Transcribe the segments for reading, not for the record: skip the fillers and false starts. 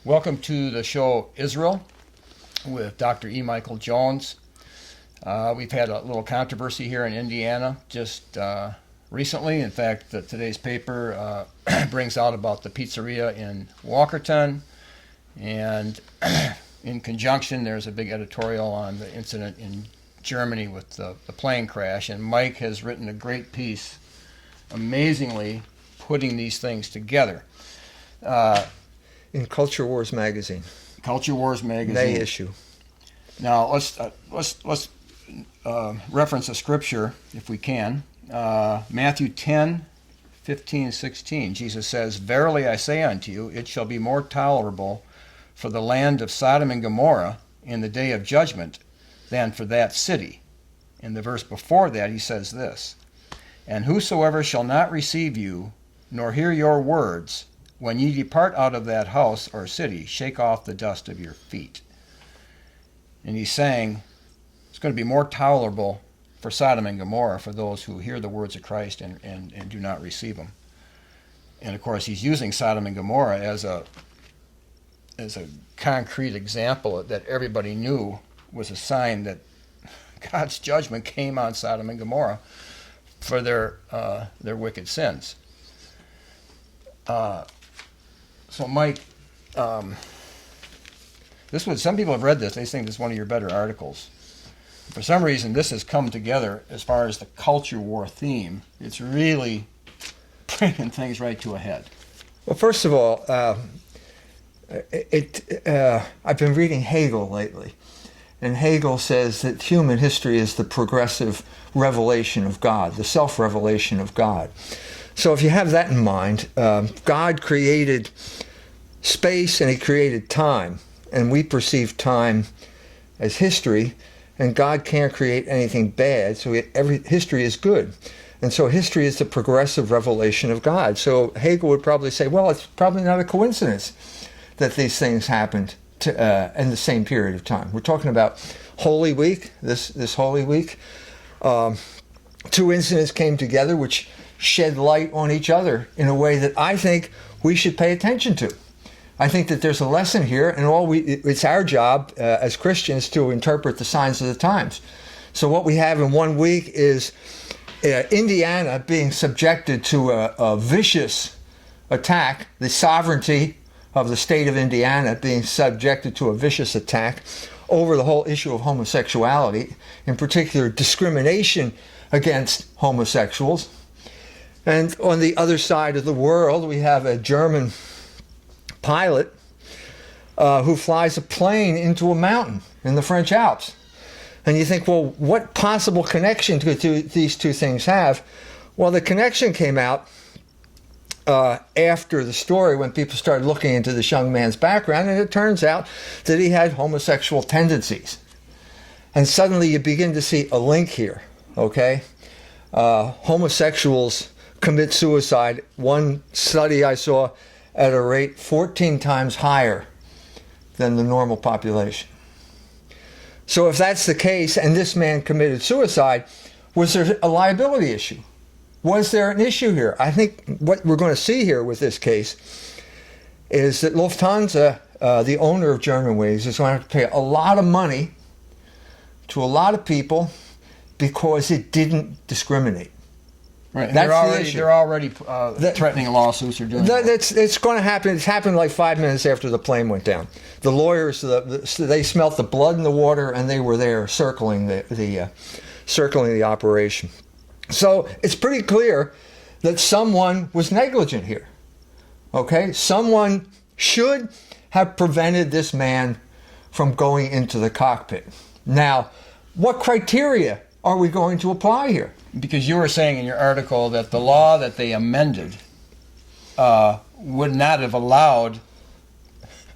Welcome to the show Israel with Dr. E. Michael Jones. We've had a little controversy here in Indiana just recently. In fact, today's paper brings out about the pizzeria in Walkerton, and in conjunction there's a big editorial on the incident in Germany with the plane crash, and Mike has written a great piece amazingly putting these things together. In Culture Wars magazine. Culture Wars magazine. May issue. Now let's reference a scripture if we can. Matthew 10:15-16. Jesus says, "Verily I say unto you, it shall be more tolerable for the land of Sodom and Gomorrah in the day of judgment than for that city." In the verse before that he says this, "And whosoever shall not receive you, nor hear your words, when ye depart out of that house or city, shake off the dust of your feet." And he's saying it's going to be more tolerable for Sodom and Gomorrah for those who hear the words of Christ and do not receive them. And of course he's using Sodom and Gomorrah as a concrete example that everybody knew was a sign that God's judgment came on Sodom and Gomorrah for their wicked sins. So Mike, some people have read this. They think this is one of your better articles. For some reason, this has come together as far as the culture war theme. It's really bringing things right to a head. Well, first of all, I've been reading Hegel lately, and Hegel says that human history is the progressive revelation of God, the self-revelation of God. So if you have that in mind, God created space and he created time, and we perceive time as history, and God can't create anything bad, so every history is good. And so history is the progressive revelation of God. So Hegel would probably say, well, it's probably not a coincidence that these things happened in the same period of time. We're talking about Holy Week, this Holy Week. Two incidents came together which shed light on each other in a way that I think we should pay attention to. I think that there's a lesson here, and it's our job as Christians to interpret the signs of the times. So what we have in 1 week is Indiana being subjected to a vicious attack, the sovereignty of the state of Indiana being subjected to a vicious attack over the whole issue of homosexuality, in particular discrimination against homosexuals. And on the other side of the world, we have a German pilot who flies a plane into a mountain in the French Alps. And you think, well, what possible connection do these two things have? Well, the connection came out after the story when people started looking into this young man's background, and it turns out that he had homosexual tendencies. And suddenly you begin to see a link here, okay? Homosexuals commit suicide, one study I saw, at a rate 14 times higher than the normal population. So if that's the case, and this man committed suicide, was there a liability issue? Was there an issue here? I think what we're going to see here with this case is that Lufthansa, the owner of Germanwings, is going to have to pay a lot of money to a lot of people because it didn't discriminate. Right, they're already threatening lawsuits or doing that. It's going to happen. It's happened like 5 minutes after the plane went down. The lawyers, they smelt the blood in the water, and they were there circling the operation. So it's pretty clear that someone was negligent here. Okay, someone should have prevented this man from going into the cockpit. Now, what criteria are we going to apply here? Because you were saying in your article that the law that they amended would not have allowed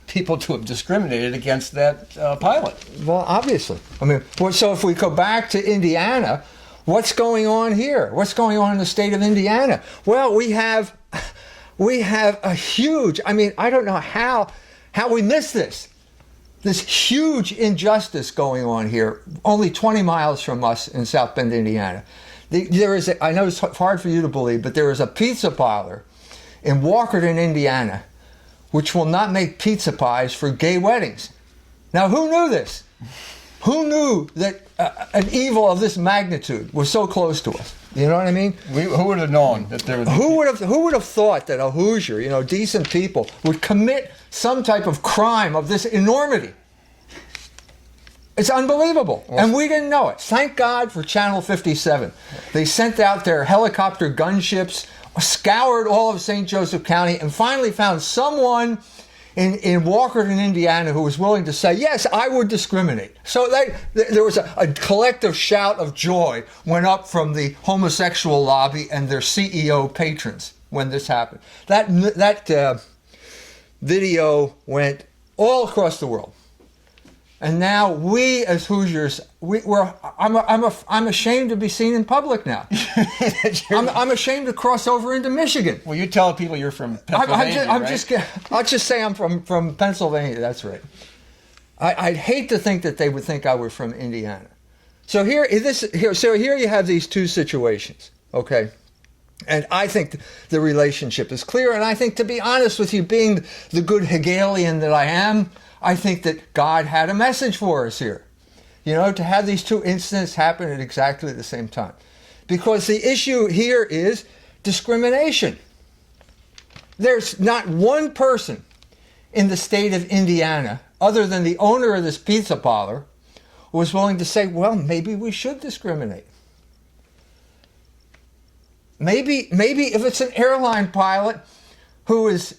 people to have discriminated against that pilot. Well, obviously. I mean, so if we go back to Indiana, what's going on here? What's going on in the state of Indiana? Well, we have a huge, I don't know how we missed this. This huge injustice going on here, only 20 miles from us in South Bend, Indiana. I know it's hard for you to believe, but there is a pizza parlor in Walkerton, Indiana, which will not make pizza pies for gay weddings. Now, who knew this? Who knew that an evil of this magnitude was so close to us? You know what I mean? Who would have known that there was... Who would have thought that a Hoosier, decent people, would commit some type of crime of this enormity? It's unbelievable. And we didn't know it. Thank God for Channel 57. They sent out their helicopter gunships, scoured all of St. Joseph County, and finally found someone in Walkerton, Indiana, who was willing to say, yes, I would discriminate. So there was a collective shout of joy went up from the homosexual lobby and their CEO patrons when this happened. That video went all across the world. And now we as Hoosiers, I'm ashamed to be seen in public now. I'm ashamed to cross over into Michigan. Well, you tell people you're from Pennsylvania, I'll just say I'm from Pennsylvania. That's right. I'd hate to think that they would think I were from Indiana. So here you have these two situations, okay? And I think the relationship is clear. And I think, to be honest with you, being the good Hegelian that I am, I think that God had a message for us here, to have these two incidents happen at exactly the same time. Because the issue here is discrimination. There's not one person in the state of Indiana, other than the owner of this pizza parlor, who was willing to say, well, maybe we should discriminate. Maybe if it's an airline pilot who is...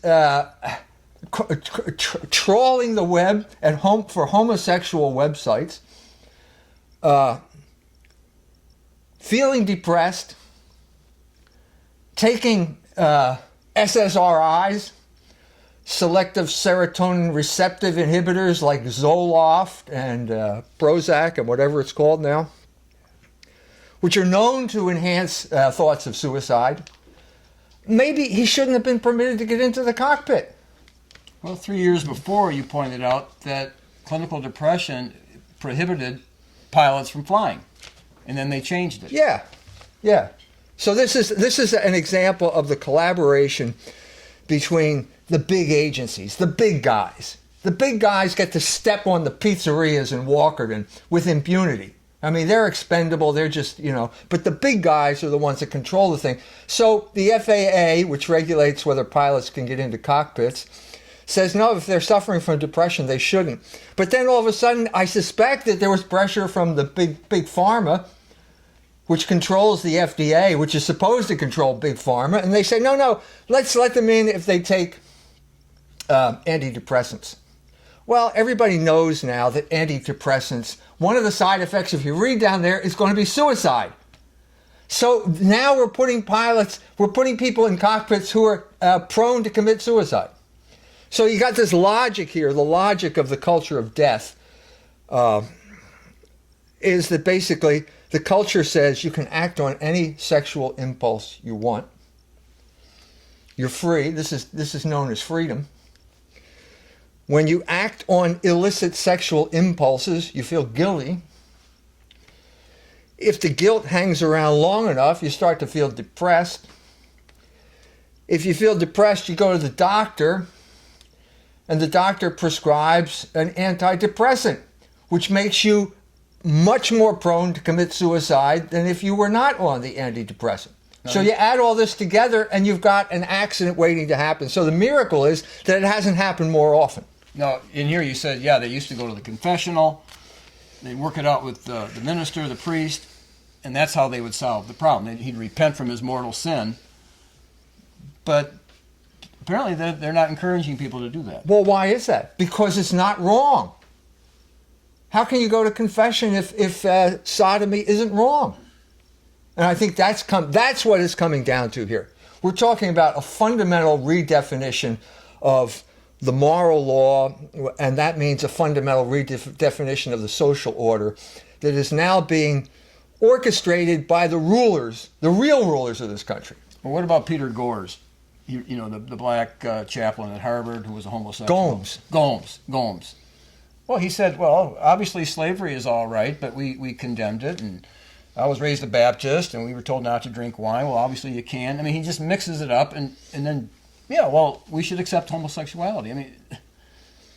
trawling the web at home for homosexual websites, feeling depressed, taking SSRIs, selective serotonin receptive inhibitors like Zoloft and Prozac and whatever it's called now, which are known to enhance thoughts of suicide. Maybe he shouldn't have been permitted to get into the cockpit. Well, 3 years before, you pointed out that clinical depression prohibited pilots from flying, and then they changed it. Yeah. So this is an example of the collaboration between the big agencies, the big guys. The big guys get to step on the pizzerias in Walkerton with impunity. I mean, they're expendable. They're just, but the big guys are the ones that control the thing. So the FAA, which regulates whether pilots can get into cockpits, says, no, if they're suffering from depression, they shouldn't. But then all of a sudden, I suspect that there was pressure from the big pharma, which controls the FDA, which is supposed to control big pharma. And they say, no, let's let them in if they take antidepressants. Well, everybody knows now that antidepressants, one of the side effects, if you read down there, is going to be suicide. So now we're putting people in cockpits who are prone to commit suicide. So you got this logic here, the logic of the culture of death, is that basically the culture says you can act on any sexual impulse you want. You're free. This is known as freedom. When you act on illicit sexual impulses, you feel guilty. If the guilt hangs around long enough, you start to feel depressed. If you feel depressed, you go to the doctor, and the doctor prescribes an antidepressant, which makes you much more prone to commit suicide than if you were not on the antidepressant. So you add all this together, and you've got an accident waiting to happen. So the miracle is that it hasn't happened more often. Now, in here you said, they used to go to the confessional, they'd work it out with the minister, the priest, and that's how they would solve the problem. He'd repent from his mortal sin. But apparently they're not encouraging people to do that. Well, why is that? Because it's not wrong. How can you go to confession if sodomy isn't wrong? And I think that's what it's coming down to here. We're talking about a fundamental redefinition of the moral law, and that means a fundamental redefinition of the social order that is now being orchestrated by the rulers, the real rulers of this country. Well, what about Peter Gores? The black chaplain at Harvard who was a homosexual. Gomes. Well, he said, obviously slavery is all right, but we condemned it, and I was raised a Baptist, and we were told not to drink wine. Well, obviously you can. I mean, he just mixes it up and then Yeah, well, we should accept homosexuality. I mean,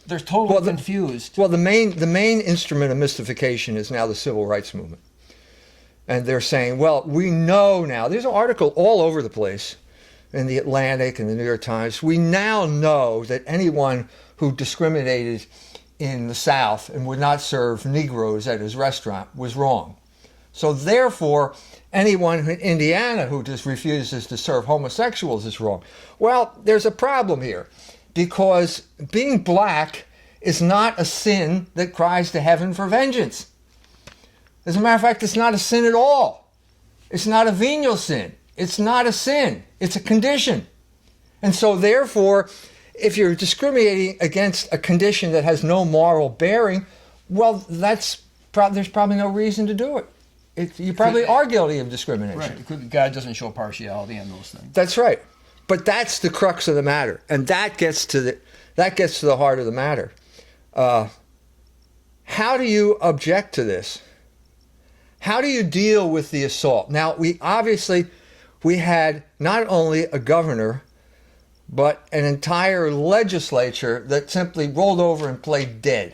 they're totally confused. Well, the main instrument of mystification is now the civil rights movement. And they're saying, well, we know now, there's an article all over the place in the Atlantic and the New York Times. We now know that anyone who discriminated in the South and would not serve Negroes at his restaurant was wrong. So therefore, anyone in Indiana who just refuses to serve homosexuals is wrong. Well, there's a problem here, because being black is not a sin that cries to heaven for vengeance. As a matter of fact, it's not a sin at all. It's not a venial sin. It's not a sin. It's a condition. And so therefore, if you're discriminating against a condition that has no moral bearing, well, there's probably no reason to do it. You probably are guilty of discrimination. Right. God doesn't show partiality in those things. That's right. But that's the crux of the matter, and that gets to the heart of the matter. How do you object to this? How do you deal with the assault? Now, we had not only a governor, but an entire legislature that simply rolled over and played dead.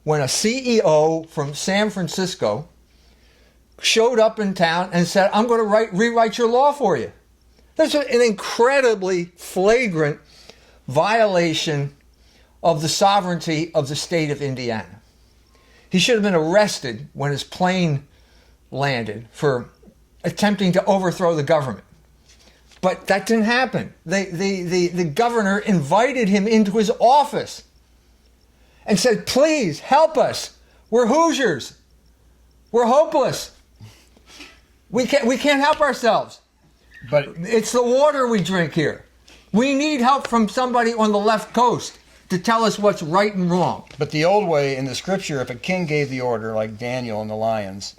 When a CEO from San Francisco showed up in town and said, I'm going to rewrite your law for you. That's an incredibly flagrant violation of the sovereignty of the state of Indiana. He should have been arrested when his plane landed for attempting to overthrow the government. But that didn't happen. The governor invited him into his office and said, please help us. We're Hoosiers. We're hopeless. We can't help ourselves. But it's the water we drink here. We need help from somebody on the left coast to tell us what's right and wrong. But the old way in the scripture, if a king gave the order, like Daniel and the lions,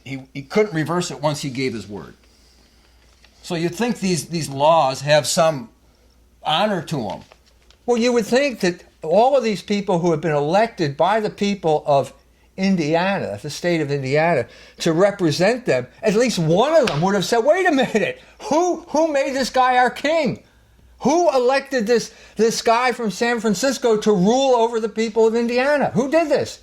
he couldn't reverse it once he gave his word. So you'd think these laws have some honor to them. Well, you would think that all of these people who have been elected by the people of Indiana, the state of Indiana, to represent them, at least one of them would have said, wait a minute, who made this guy our king? Who elected this guy from San Francisco to rule over the people of Indiana? Who did this?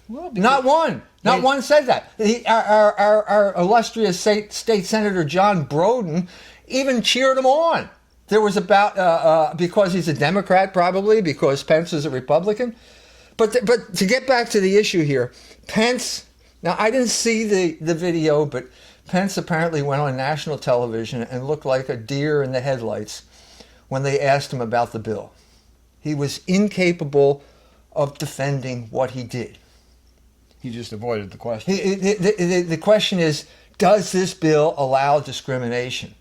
Well, not one. Not one said that. Our illustrious state Senator John Broden even cheered him on. There was because he's a Democrat, probably, because Pence is a Republican. But to get back to the issue here, Pence, now I didn't see the video, but Pence apparently went on national television and looked like a deer in the headlights when they asked him about the bill. He was incapable of defending what he did. He just avoided the question. The question is, does this bill allow discrimination?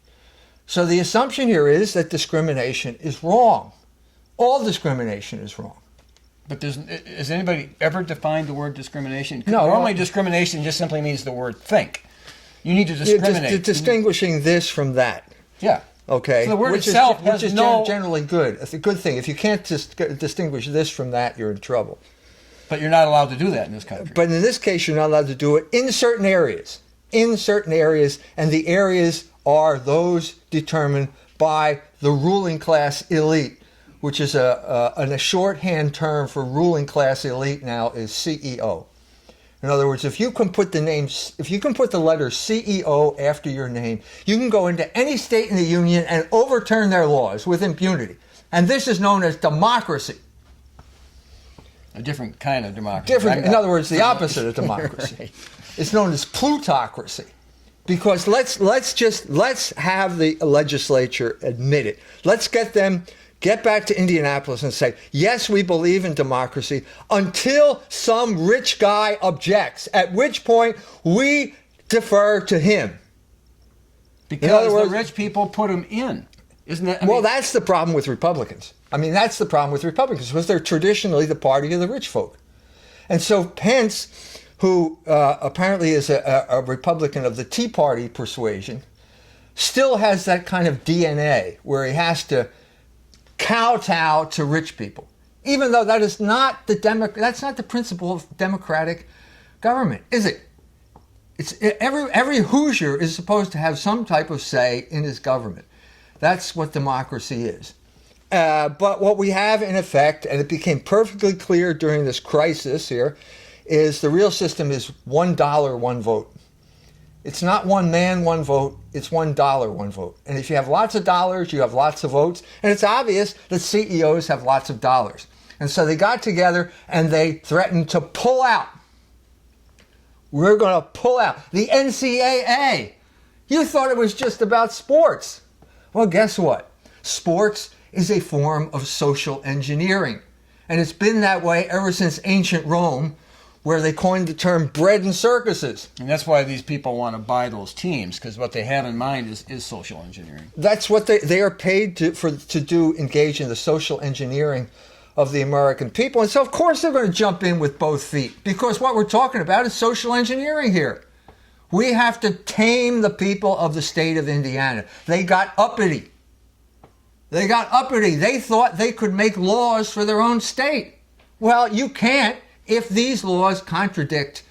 So the assumption here is that discrimination is wrong. All discrimination is wrong. But has anybody ever defined the word discrimination? No. Normally discrimination just simply means the word think. You need to discriminate. Distinguishing this from that. Yeah. Okay. So the word which itself is generally good. It's a good thing. If you can't distinguish this from that, you're in trouble. But you're not allowed to do that in this country. But in this case, you're not allowed to do it in certain areas. In certain areas, and the areas are those determined by the ruling class elite, which is a shorthand term for ruling class elite now is CEO. In other words, if you can put the letter CEO after your name, you can go into any state in the union and overturn their laws with impunity. And this is known as democracy. A different kind of democracy. In other words, the opposite of democracy. Right. It's known as plutocracy. Because let's have the legislature admit it. Let's get back to Indianapolis and say, yes, we believe in democracy until some rich guy objects, at which point we defer to him. Because in other words, the rich people put him in. Isn't that? Well, that's the problem with Republicans. That's the problem with Republicans, because they're traditionally the party of the rich folk. And so Pence, who apparently is a Republican of the Tea Party persuasion, still has that kind of DNA where he has to kowtow to rich people, even though that is not that's not the principle of democratic government, is it? It's every Hoosier is supposed to have some type of say in his government. That's what democracy is. But what we have in effect, and it became perfectly clear during this crisis here, is the real system is $1, one vote. It's not one man, one vote. It's $1, one vote. And if you have lots of dollars, you have lots of votes. And it's obvious that CEOs have lots of dollars. And so they got together and they threatened to pull out. We're going to pull out. The NCAA. You thought it was just about sports. Well, guess what? Sports is a form of social engineering. And it's been that way ever since ancient Rome, where they coined the term bread and circuses. And that's why these people want to buy those teams, because what they have in mind is social engineering. That's what they are paid to do, engage in the social engineering of the American people. And so, of course, they're going to jump in with both feet, because what we're talking about is social engineering here. We have to tame the people of the state of Indiana. They got uppity. They got uppity. They thought they could make laws for their own state. Well, you can't if these laws contradict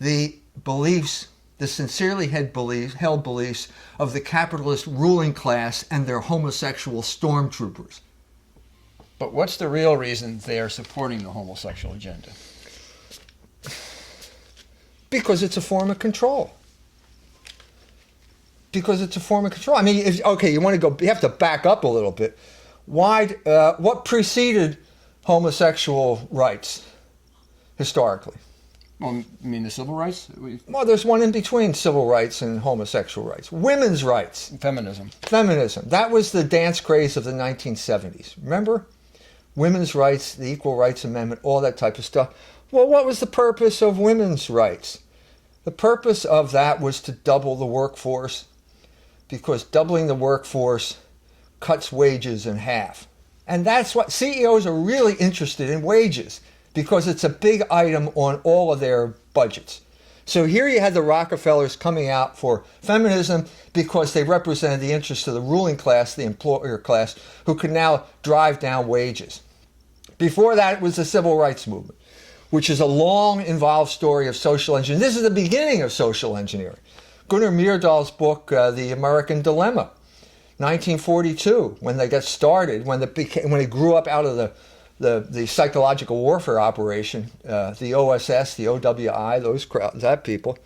the beliefs, the sincerely held beliefs of the capitalist ruling class and their homosexual stormtroopers. But what's the real reason they are supporting the homosexual agenda? Because it's a form of control. Because it's a form of control. I mean, you want to go, you have to back up a little bit. What preceded homosexual rights historically? Well, you mean the civil rights? Well, there's one in between civil rights and homosexual rights. Women's rights. Feminism. Feminism. That was the dance craze of the 1970s. Remember? Women's rights, the Equal Rights Amendment, all that type of stuff. Well, what was the purpose of women's rights? The purpose of that was to double the workforce, because doubling the workforce cuts wages in half. And that's what CEOs are really interested in, wages, because it's a big item on all of their budgets. So here you had the Rockefellers coming out for feminism because they represented the interests of the ruling class, the employer class, who could now drive down wages. Before that, it was the civil rights movement, which is a long, involved story of social engineering. This is the beginning of social engineering. Gunnar Myrdal's book, The American Dilemma, 1942, when they got started, when they grew up out of the psychological warfare operation, the OSS, the OWI, that people,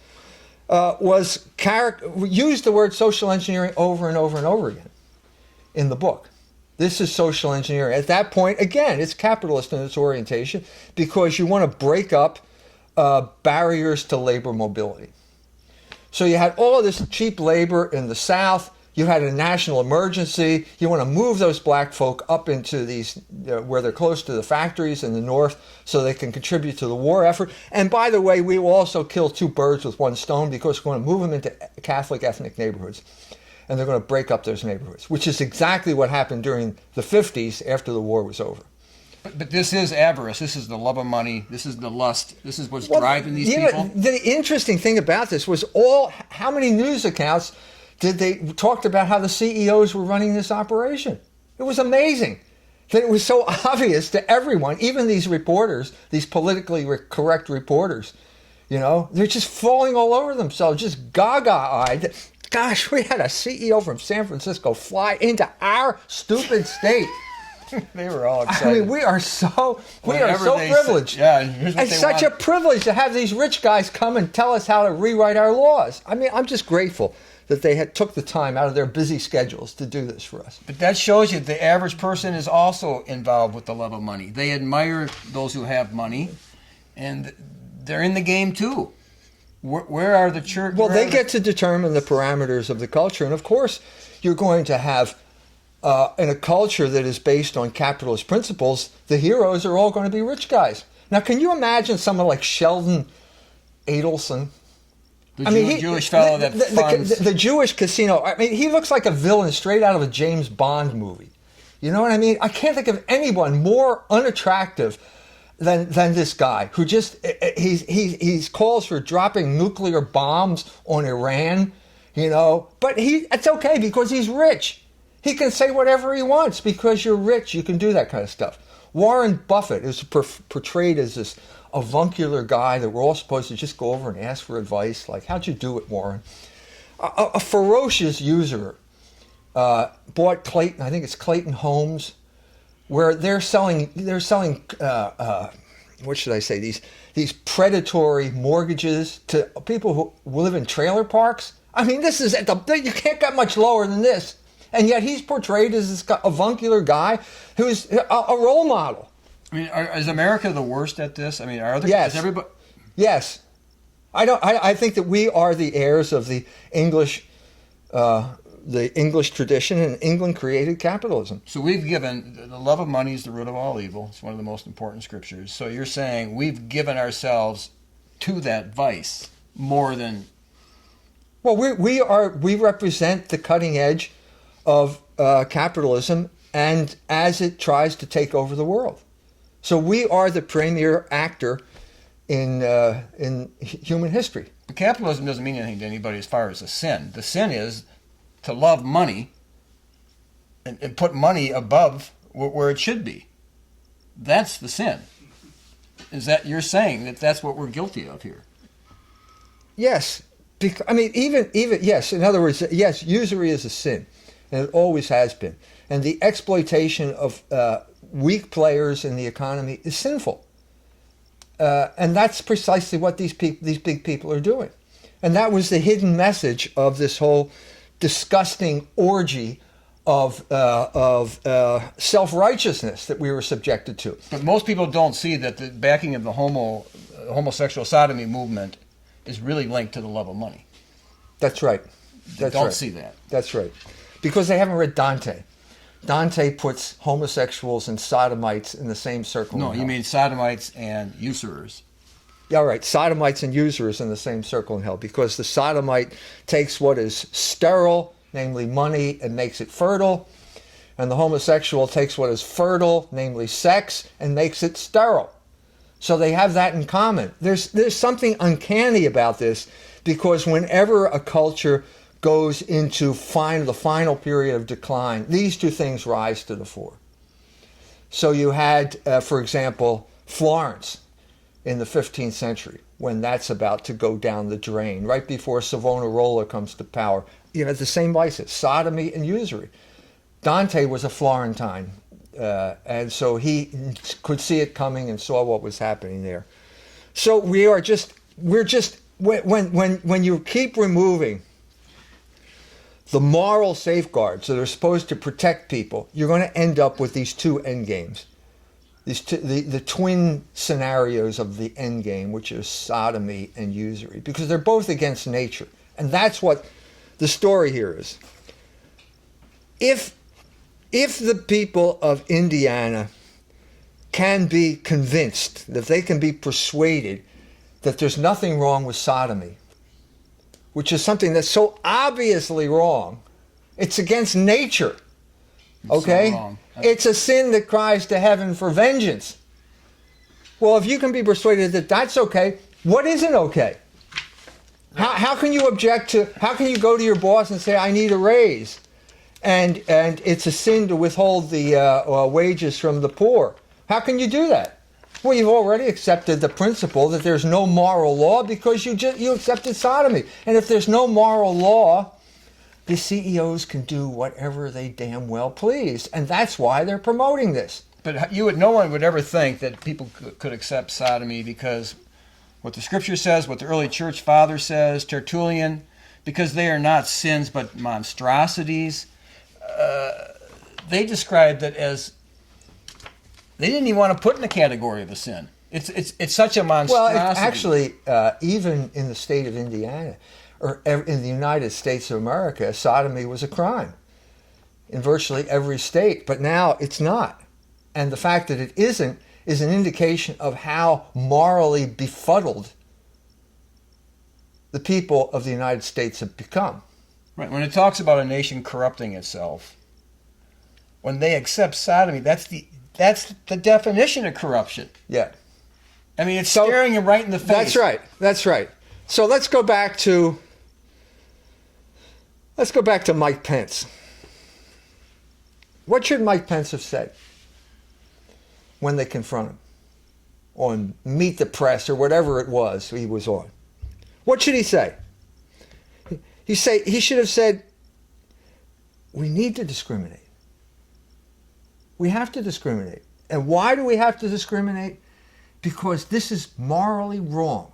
used the word social engineering over and over and over again in the book. This is social engineering. At that point, again, it's capitalist in its orientation, because you want to break up barriers to labor mobility. So you had all of this cheap labor in the South. You had a national emergency. You want to move those black folk up into these, where they're close to the factories in the North, so they can contribute to the war effort. And by the way, we will also kill two birds with one stone, because we're going to move them into Catholic ethnic neighborhoods. And they're going to break up those neighborhoods, which is exactly what happened during the 50s after the war was over. But this is avarice. This is the love of money. This is the lust. This is what's driving these people. The interesting thing about this was how many news accounts did they talked about how the CEOs were running this operation. It was amazing that it was so obvious to everyone, even these reporters, these politically correct reporters. They're just falling all over themselves, just gaga-eyed. Gosh, we had a CEO from San Francisco fly into our stupid state. They were all excited. I mean, we are so privileged. It's such a privilege to have these rich guys come and tell us how to rewrite our laws. I mean, I'm just grateful that they took the time out of their busy schedules to do this for us. But that shows you the average person is also involved with the love of money. They admire those who have money, and they're in the game too. Where are the church? Well, they get to determine the parameters of the culture. And of course, you're going to have, in a culture that is based on capitalist principles, the heroes are all going to be rich guys. Now, can you imagine someone like Sheldon Adelson? The Jewish fellow that funds... The Jewish casino. I mean, he looks like a villain straight out of a James Bond movie. You know what I mean? I can't think of anyone more unattractive than this guy, who just he calls for dropping nuclear bombs on Iran, but it's okay because he's rich. He can say whatever he wants because you're rich. You can do that kind of stuff. Warren Buffett is portrayed as this avuncular guy that we're all supposed to just go over and ask for advice, like, how'd you do it, Warren? A ferocious usurer. bought Clayton. I think it's Clayton Homes, where they're selling. What should I say? These predatory mortgages to people who live in trailer parks. I mean, this is you can't get much lower than this. And yet he's portrayed as this avuncular guy who's a role model. I mean, is America the worst at this? I mean, are there? Yes. Is everybody? Yes. I think that we are the heirs of the English tradition, and England created capitalism. So we've given, the love of money is the root of all evil. It's one of the most important scriptures. So you're saying we've given ourselves to that vice more than... Well, we represent the cutting edge of capitalism, and as it tries to take over the world. So we are the premier actor in human history. But capitalism doesn't mean anything to anybody as far as a sin. The sin is to love money and put money above where it should be. That's the sin. Is that you're saying that that's what we're guilty of here? Yes. I mean, even yes. In other words, yes, usury is a sin, and it always has been. And the exploitation of weak players in the economy is sinful. And that's precisely what these big people are doing. And that was the hidden message of this whole disgusting orgy of self-righteousness that we were subjected to. But most people don't see that the backing of the homosexual sodomy movement is really linked to the love of money. That's right. They don't see that. That's right. Because they haven't read Dante. Dante puts homosexuals and sodomites in the same circle. No, you mean sodomites and usurers. Yeah, right. Sodomites and usurers in the same circle in hell, because the sodomite takes what is sterile, namely money, and makes it fertile, and the homosexual takes what is fertile, namely sex, and makes it sterile. So they have that in common. There's something uncanny about this, because whenever a culture goes into the final period of decline, these two things rise to the fore. So you had, for example, Florence in the 15th century, when that's about to go down the drain, right before Savonarola comes to power. You know, the same vices, sodomy and usury. Dante was a Florentine, and so he could see it coming and saw what was happening there. So we're just when you keep removing the moral safeguards that are supposed to protect people, you're going to end up with these two end games. The twin scenarios of the end game, which is sodomy and usury, because they're both against nature. And that's what the story here is. If the people of Indiana can be convinced, that they can be persuaded that there's nothing wrong with sodomy, which is something that's so obviously wrong, it's against nature. Okay? So wrong. It's a sin that cries to heaven for vengeance. Well, if you can be persuaded that that's okay, what isn't okay? How can you object to, how can you go to your boss and say, I need a raise? And it's a sin to withhold the wages from the poor. How can you do that? Well, you've already accepted the principle that there's no moral law because you accepted sodomy. And if there's no moral law, the CEOs can do whatever they damn well please. And that's why they're promoting this. But no one would ever think that people could accept sodomy, because what the scripture says, what the early church father says, Tertullian, because they are not sins but monstrosities. They described it as, they didn't even want to put in the category of a sin. It's such a monstrosity. Well, actually, even in the state of Indiana, or in the United States of America, sodomy was a crime in virtually every state. But now it's not. And the fact that it isn't is an indication of how morally befuddled the people of the United States have become. Right. When it talks about a nation corrupting itself, when they accept sodomy, that's the definition of corruption. Yeah. I mean, it's staring you right in the face. That's right. That's right. So let's go back to Mike Pence. What should Mike Pence have said when they confront him on Meet the Press or whatever it was he was on? What should he say? He should have said, we need to discriminate. We have to discriminate. And why do we have to discriminate? Because this is morally wrong.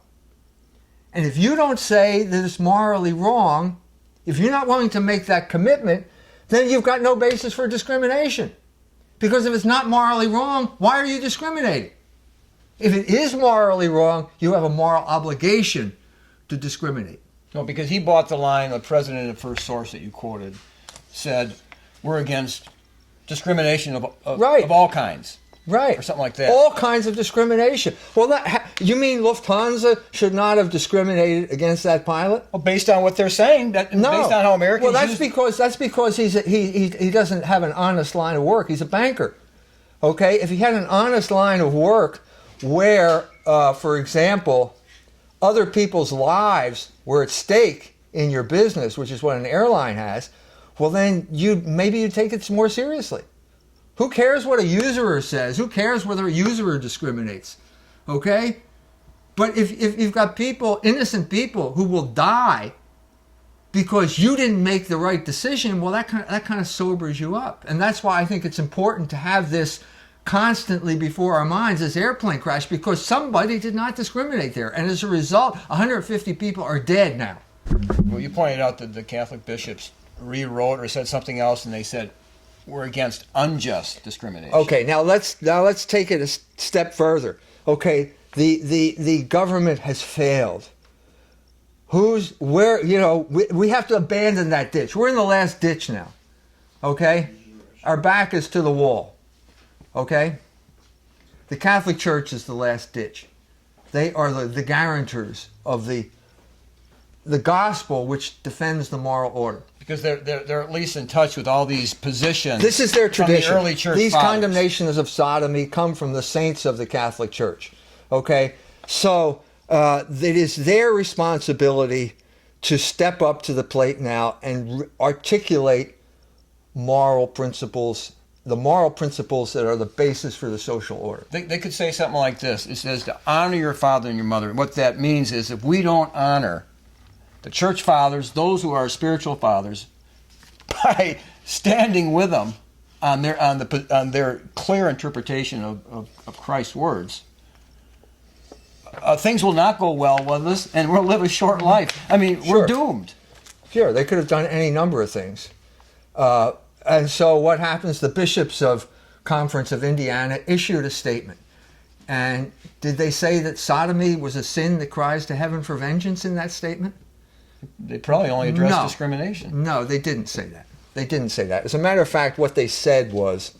And if you don't say that it's morally wrong, if you're not willing to make that commitment, then you've got no basis for discrimination. Because if it's not morally wrong, why are you discriminating? If it is morally wrong, you have a moral obligation to discriminate. No, because he bought the line, the president of First Source that you quoted said, we're against discrimination of all kinds. Right. Or something like that. All kinds of discrimination. Well, you mean Lufthansa should not have discriminated against that pilot? Well, based on what they're saying, based on how Americans Well, that's because he doesn't have an honest line of work. He's a banker. Okay? If he had an honest line of work where, for example, other people's lives were at stake in your business, which is what an airline has, well, then maybe you'd take it more seriously. Who cares what a usurer says? Who cares whether a usurer discriminates? Okay? But if you've got people, innocent people, who will die because you didn't make the right decision, well, that kind of sobers you up. And that's why I think it's important to have this constantly before our minds, this airplane crash, because somebody did not discriminate there. And as a result, 150 people are dead now. Well, you pointed out that the Catholic bishops rewrote or said something else, and they said, we're against unjust discrimination. Okay, now let's take it a step further. Okay, the government has failed. We have to abandon that ditch. We're in the last ditch now. Okay? Our back is to the wall. Okay? The Catholic Church is the last ditch. They are the guarantors of the gospel which defends the moral order. Because they're at least in touch with all these positions. This is their tradition. From the early church These fathers. condemnations of sodomy come from the saints of the Catholic Church. Okay? So it is their responsibility to step up to the plate now and articulate moral principles, the moral principles that are the basis for the social order. They could say something like this. It says to honor your father and your mother. What that means is if we don't honor the church fathers, those who are spiritual fathers, by standing with them on their clear interpretation of Christ's words, things will not go well with us, and we'll live a short life. I mean, we're doomed. Sure, they could have done any number of things. And so what happens, the bishops of Conference of Indiana issued a statement. And did they say that sodomy was a sin that cries to heaven for vengeance in that statement? They probably only addressed discrimination. No, they didn't say that. They didn't say that. As a matter of fact, what they said was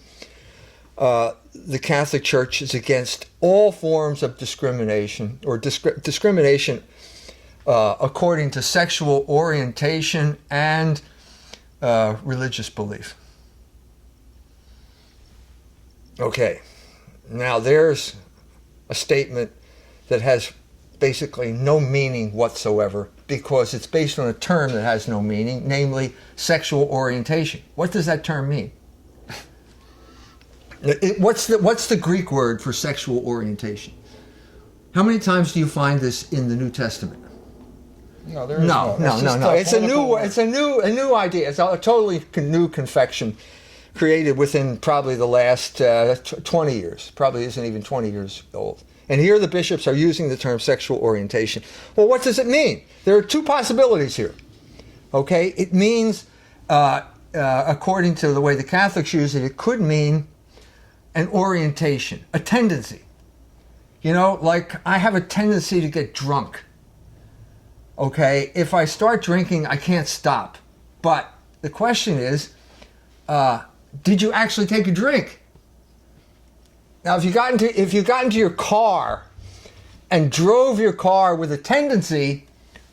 the Catholic Church is against all forms of discrimination or discrimination according to sexual orientation and religious belief. Okay, now there's a statement that has basically no meaning whatsoever because it's based on a term that has no meaning, namely sexual orientation. What does that term mean? What's the Greek word for sexual orientation? How many times do you find this in the New Testament? No, there is no. It's a new idea. It's a totally new confection created within probably the last 20 years. Probably isn't even 20 years old. And here the bishops are using the term sexual orientation. Well, what does it mean? There are two possibilities here. Okay, it means, according to the way the Catholics use it, it could mean an orientation, a tendency. You know, like I have a tendency to get drunk. Okay, if I start drinking, I can't stop. But the question is, did you actually take a drink? Now, if you got into your car and drove your car with a tendency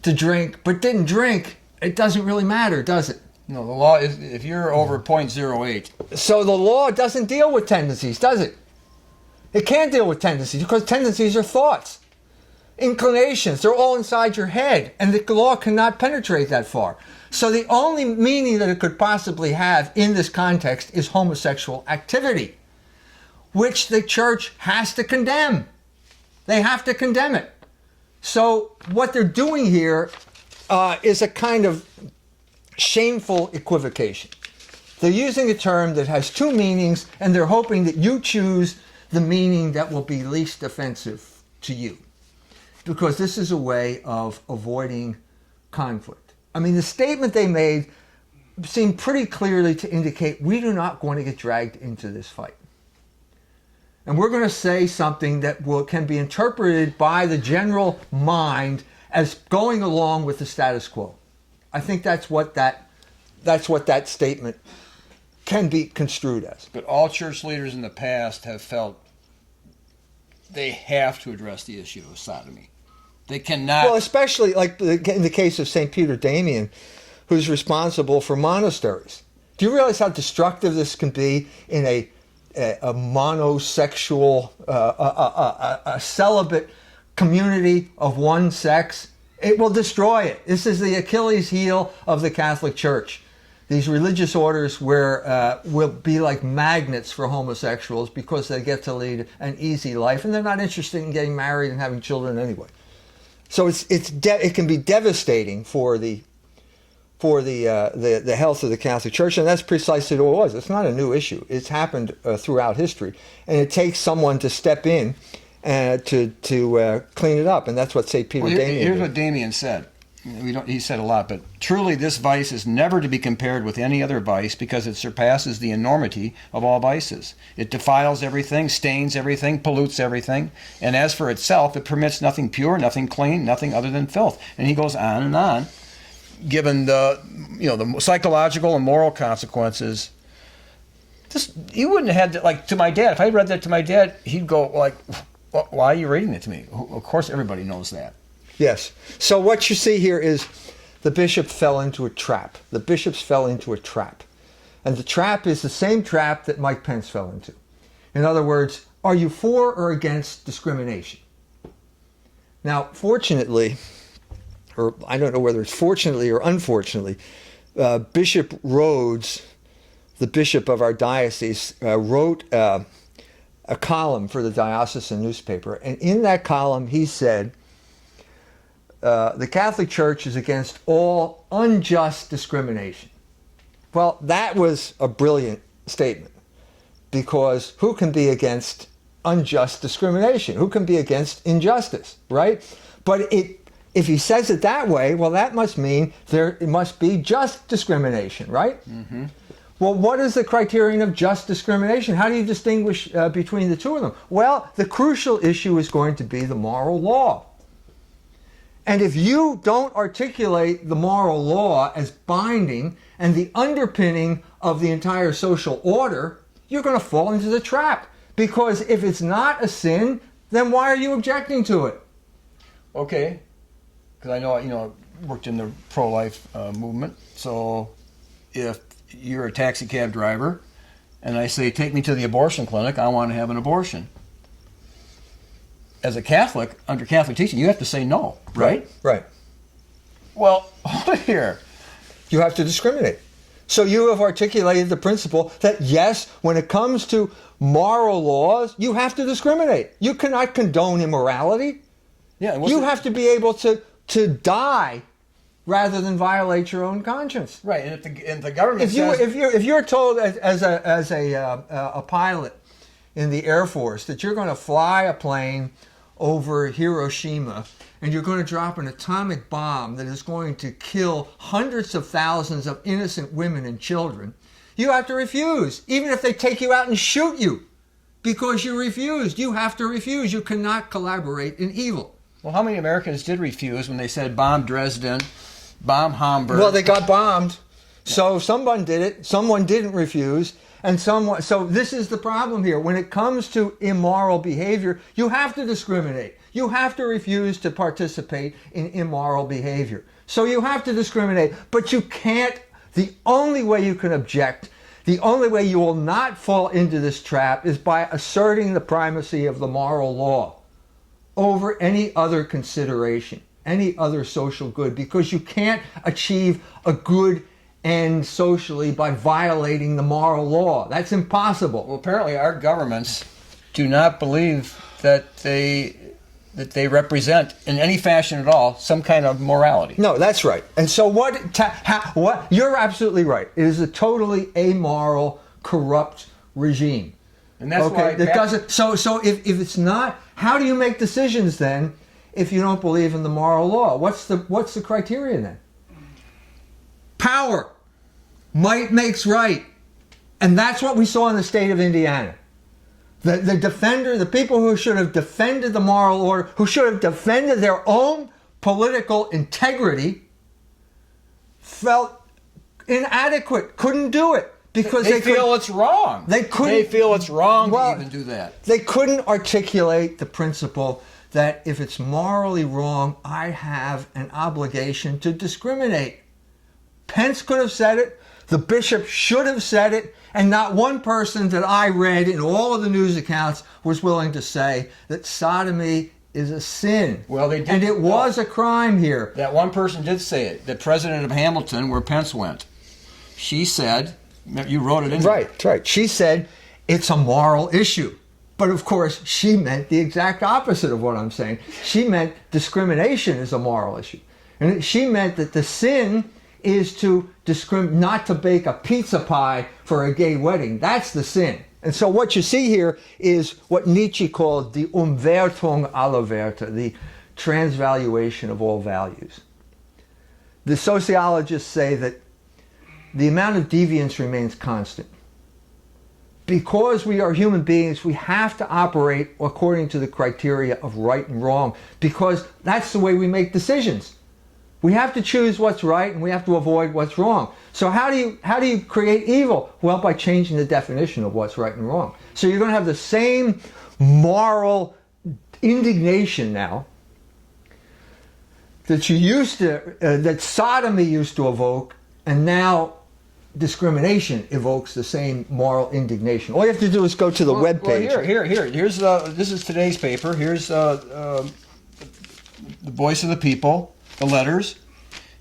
to drink but didn't drink, it doesn't really matter, does it? No, the law is if you're over 0.08. So the law doesn't deal with tendencies, does it? It can't deal with tendencies because tendencies are thoughts, inclinations. They're all inside your head, and the law cannot penetrate that far. So the only meaning that it could possibly have in this context is homosexual activity, which the church has to condemn. They have to condemn it. So what they're doing here is a kind of shameful equivocation. They're using a term that has two meanings, and they're hoping that you choose the meaning that will be least offensive to you. Because this is a way of avoiding conflict. I mean, the statement they made seemed pretty clearly to indicate we do not want to get dragged into this fight. And we're going to say something that can be interpreted by the general mind as going along with the status quo. I think that's what that statement can be construed as. But all church leaders in the past have felt they have to address the issue of sodomy. They cannot. Well, especially like in the case of St. Peter Damian, who's responsible for monasteries. Do you realize how destructive this can be in a monosexual, a celibate community of one sex? It will destroy it. This is the Achilles heel of the Catholic Church. These religious orders will be like magnets for homosexuals because they get to lead an easy life and they're not interested in getting married and having children anyway. So it can be devastating for the health of the Catholic Church, and that's precisely what it was. It's not a new issue. It's happened throughout history, and it takes someone to step in to clean it up, and that's what St. Peter Damian did. Here's what Damian said. He said a lot, but truly this vice is never to be compared with any other vice because it surpasses the enormity of all vices. It defiles everything, stains everything, pollutes everything, and as for itself, it permits nothing pure, nothing clean, nothing other than filth. And he goes on, given the psychological and moral consequences. You wouldn't have had to my dad. If I read that to my dad, he'd go like, "Why are you reading it to me?" Of course, everybody knows that. Yes. So what you see here is the bishop fell into a trap. The bishops fell into a trap. And the trap is the same trap that Mike Pence fell into. In other words, are you for or against discrimination? Now, fortunately, or I don't know whether it's fortunately or unfortunately, Bishop Rhodes, the bishop of our diocese, wrote a column for the diocesan newspaper. And in that column, he said, the Catholic Church is against all unjust discrimination. Well, that was a brilliant statement, because who can be against unjust discrimination? Who can be against injustice, right? But if he says it that way, well, that must mean it must be just discrimination, right? Mm-hmm. Well, what is the criterion of just discrimination? How do you distinguish between the two of them? Well, the crucial issue is going to be the moral law. And if you don't articulate the moral law as binding and the underpinning of the entire social order, you're going to fall into the trap. Because if it's not a sin, then why are you objecting to it? Okay, because I know, worked in the pro-life movement. So if you're a taxi cab driver and I say, take me to the abortion clinic, I want to have an abortion. As a Catholic, under Catholic teaching, you have to say no, right? Right. Well, hold it here. You have to discriminate. So you have articulated the principle that, yes, when it comes to moral laws, you have to discriminate. You cannot condone immorality. Yeah, you have to be able to die rather than violate your own conscience. Right, and if the government says... If you're told as a pilot in the Air Force that you're going to fly a plane over Hiroshima and you're going to drop an atomic bomb that is going to kill hundreds of thousands of innocent women and children, you have to refuse, even if they take you out and shoot you because you refused. You have to refuse. You cannot collaborate in evil. Well, how many Americans did refuse when they said bomb Dresden, bomb Hamburg? Well, they got bombed. So someone did it. Someone didn't refuse. So this is the problem here. When it comes to immoral behavior, you have to discriminate. You have to refuse to participate in immoral behavior. So you have to discriminate, but you can't. The only way you can object, the only way you will not fall into this trap is by asserting the primacy of the moral law over any other consideration, any other social good, because you can't achieve a good end socially by violating the moral law. That's impossible. Well, apparently our governments do not believe that they that they represent in any fashion at all some kind of morality. No, that's right. And so what you're absolutely right. It is a totally amoral, corrupt regime. And that's why that doesn't. So if it's not, how do you make decisions then if you don't believe in the moral law? What's the criteria then? Power. Might makes right. And that's what we saw in the state of Indiana. The people who should have defended the moral order, who should have defended their own political integrity, felt inadequate, couldn't do it. Because they feel it's wrong. They feel it's wrong to even do that. They couldn't articulate the principle that if it's morally wrong, I have an obligation to discriminate. Pence could have said it. The bishop should have said it. And not one person that I read in all of the news accounts was willing to say that sodomy is a sin. Well, they did. And it was a crime here. That one person did say it. The president of Hamilton, where Pence went. She said, you wrote it in. Right. She said it's a moral issue. But of course, she meant the exact opposite of what I'm saying. She meant discrimination is a moral issue. And she meant that the sin is to not to bake a pizza pie for a gay wedding. That's the sin. And so what you see here is what Nietzsche called the Umwertung aller Werte, the transvaluation of all values. The sociologists say that the amount of deviance remains constant. Because we are human beings, we have to operate according to the criteria of right and wrong, because that's the way we make decisions. We have to choose what's right and we have to avoid what's wrong. So how do you create evil? Well, by changing the definition of what's right and wrong. So you're going to have the same moral indignation now that that sodomy used to evoke, and now discrimination evokes the same moral indignation. All you have to do is go to the web page. Here's this is today's paper. Here's the Voice of the People. The letters,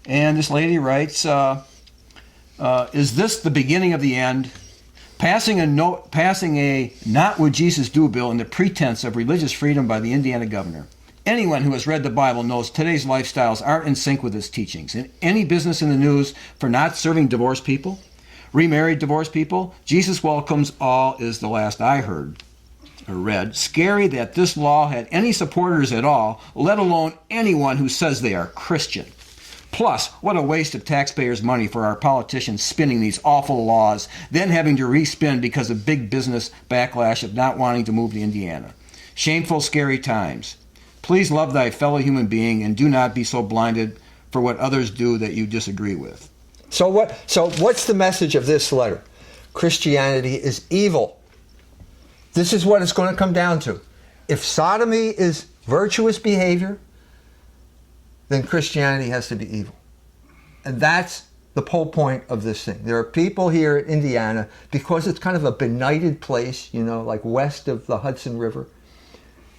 and this lady writes, is this the beginning of the end? Passing a not what Jesus do bill in the pretense of religious freedom by the Indiana governor. Anyone who has read the Bible knows today's lifestyles aren't in sync with its teachings. In any business in the news for not serving divorced people, remarried divorced people, Jesus welcomes all is the last I heard or read. Scary that this law had any supporters at all, let alone anyone who says they are Christian. Plus, what a waste of taxpayers' money for our politicians spinning these awful laws, then having to respin because of big business backlash of not wanting to move to Indiana. Shameful, scary times. Please love thy fellow human being and do not be so blinded for what others do that you disagree with. So what's the message of this letter? Christianity is evil. This is what it's going to come down to. If sodomy is virtuous behavior, then Christianity has to be evil. And that's the whole point of this thing. There are people here in Indiana, because it's kind of a benighted place, like west of the Hudson River,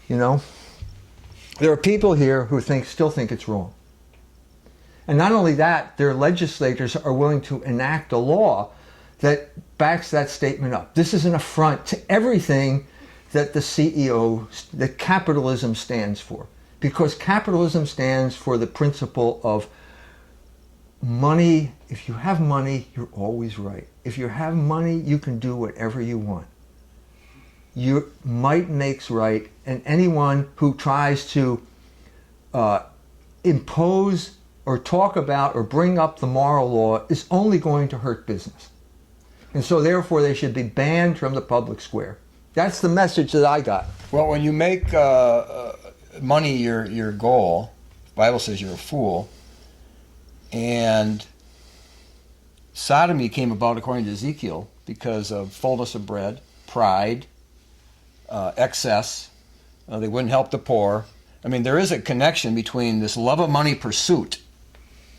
there are people here who still think it's wrong. And not only that, their legislators are willing to enact a law that backs that statement up. This is an affront to everything that that capitalism stands for. Because capitalism stands for the principle of money. If you have money, you're always right. If you have money, you can do whatever you want. Your might makes right, and anyone who tries to impose or talk about or bring up the moral law is only going to hurt business. And so therefore they should be banned from the public square. That's the message that I got. Well, when you make money your goal, the Bible says you're a fool, and sodomy came about according to Ezekiel because of fullness of bread, pride, excess. They wouldn't help the poor. I mean, there is a connection between this love of money pursuit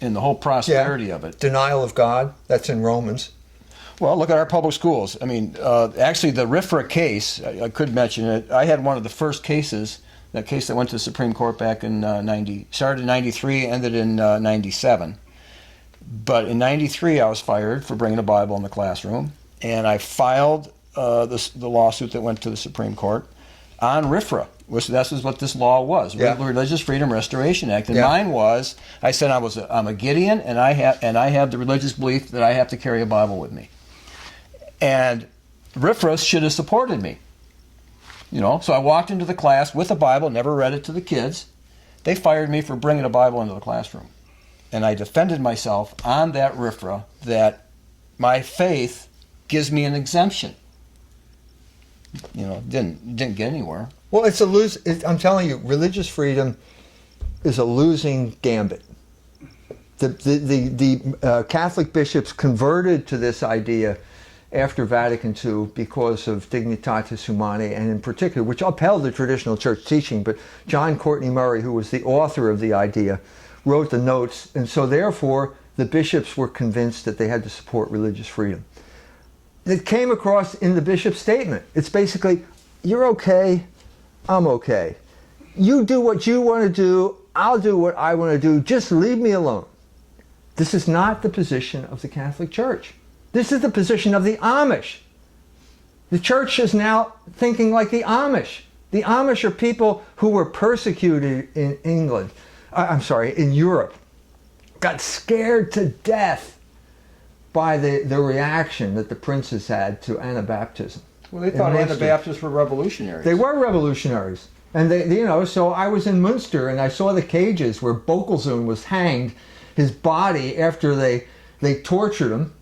and the whole prosperity of it. Denial of God, that's in Romans. Well, look at our public schools. I mean, actually, the RFRA case, I could mention it. I had one of the first cases, that case that went to the Supreme Court back in started in 93, ended in 97. But in 93, I was fired for bringing a Bible in the classroom, and I filed the lawsuit that went to the Supreme Court. on RFRA. This is what this law was, Yeah. Religious Freedom Restoration Act. And Yeah. mine was, I said I'm a Gideon, and I have the religious belief that I have to carry a Bible with me. And RFRA should have supported me. So I walked into the class with a Bible, never read it to the kids. They fired me for bringing a Bible into the classroom. And I defended myself on that RFRA that my faith gives me an exemption. Didn't get anywhere. Well, I'm telling you, religious freedom is a losing gambit. The Catholic bishops converted to this idea after Vatican II because of Dignitatis Humanae, and in particular, which upheld the traditional church teaching, but John Courtney Murray, who was the author of the idea, wrote the notes, and so therefore the bishops were convinced that they had to support religious freedom. It came across in the bishop's statement. It's basically, you're okay, I'm okay. You do what you want to do, I'll do what I want to do, just leave me alone. This is not the position of the Catholic Church. This is the position of the Amish. The church is now thinking like the Amish. The Amish are people who were persecuted in in Europe, got scared to death by the reaction that the princes had to Anabaptism. Well, they thought Anabaptists were revolutionaries. They were revolutionaries. And so I was in Munster and I saw the cages where Bokelzoon was hanged, his body, after they tortured him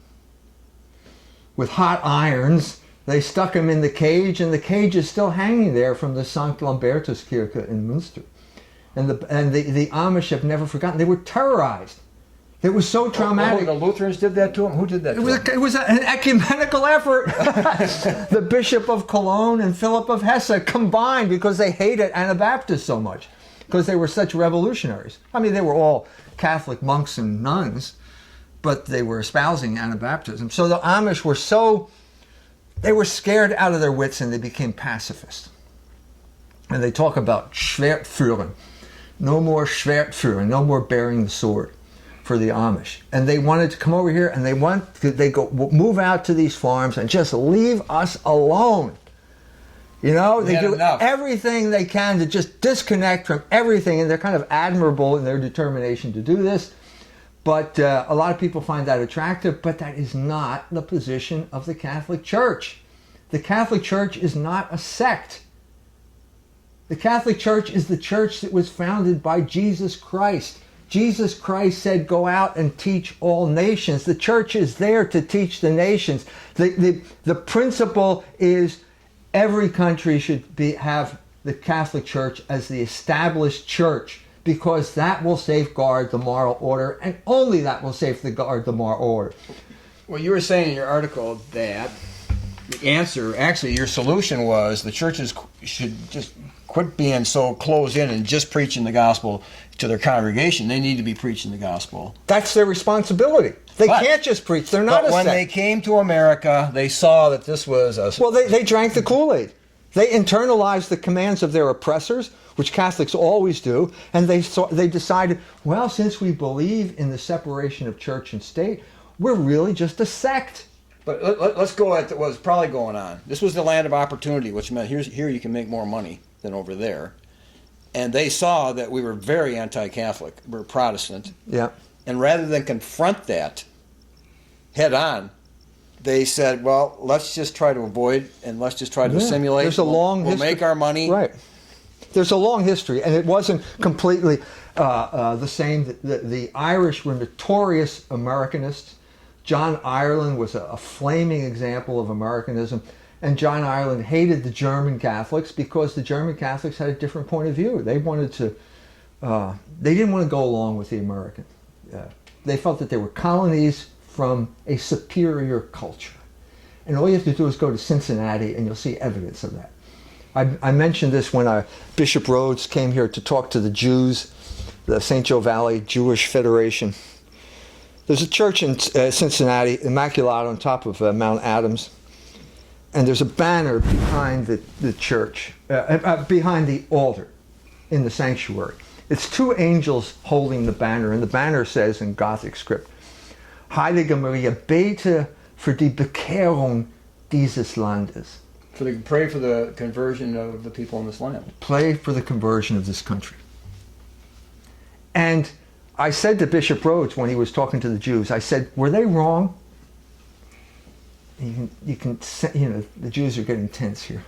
with hot irons. They stuck him in the cage, and the cage is still hanging there from the St. Lambertuskirche in Munster. And the Amish have never forgotten. They were terrorized. It was so traumatic. The Lutherans did that to them? Who did that to them? It was an ecumenical effort. The Bishop of Cologne and Philip of Hesse combined because they hated Anabaptists so much, because they were such revolutionaries. I mean, they were all Catholic monks and nuns, but they were espousing Anabaptism. So the Amish they were scared out of their wits, and they became pacifists. And they talk about Schwertführen. No more Schwertführen, no more bearing the sword for the Amish. And they wanted to come over here, and they move out to these farms and just leave us alone. They do everything they can to just disconnect from everything, and they're kind of admirable in their determination to do this. But a lot of people find that attractive, but that is not the position of the Catholic Church. The Catholic Church is not a sect. The Catholic Church is the church that was founded by Jesus Christ. Jesus Christ said, go out and teach all nations. The church is there to teach the nations. The principle is every country should have the Catholic Church as the established church, because that will safeguard the moral order, and only that will safeguard the moral order. Well, you were saying in your article that the answer, actually your solution was the churches should just quit being so closed in and just preaching the gospel to their congregation. They need to be preaching the gospel. That's their responsibility. They can't just preach. They're not a sect. But when they came to America, they saw that this was a... Well, they drank the Kool-Aid. They internalized the commands of their oppressors, which Catholics always do, and they decided, well, since we believe in the separation of church and state, we're really just a sect. But let's go at what was probably going on. This was the land of opportunity, which meant here you can make more money than over there. And they saw that we were very anti-Catholic. We were Protestant. Yeah. And rather than confront that head on, they said, well, let's just try to avoid and let's just try to assimilate. There's a long history. We'll make our money. Right. There's a long history, and it wasn't completely the same. The Irish were notorious Americanists. John Ireland was a flaming example of Americanism, and John Ireland hated the German Catholics because the German Catholics had a different point of view. They wanted to, they didn't want to go along with the American. They felt that they were colonies from a superior culture. And all you have to do is go to Cincinnati and you'll see evidence of that. I mentioned this when Bishop Rhodes came here to talk to the Jews, the St. Joe Valley Jewish Federation. There's a church in Cincinnati, Immaculata, on top of Mount Adams. And there's a banner behind the church, behind the altar in the sanctuary. It's two angels holding the banner, and the banner says in Gothic script, Heilige Maria, bete für die Bekehrung dieses Landes. Pray for the conversion of the people in this land. Pray for the conversion of this country. And I said to Bishop Rhodes when he was talking to the Jews, I said, were they wrong? You can, the Jews are getting tense here.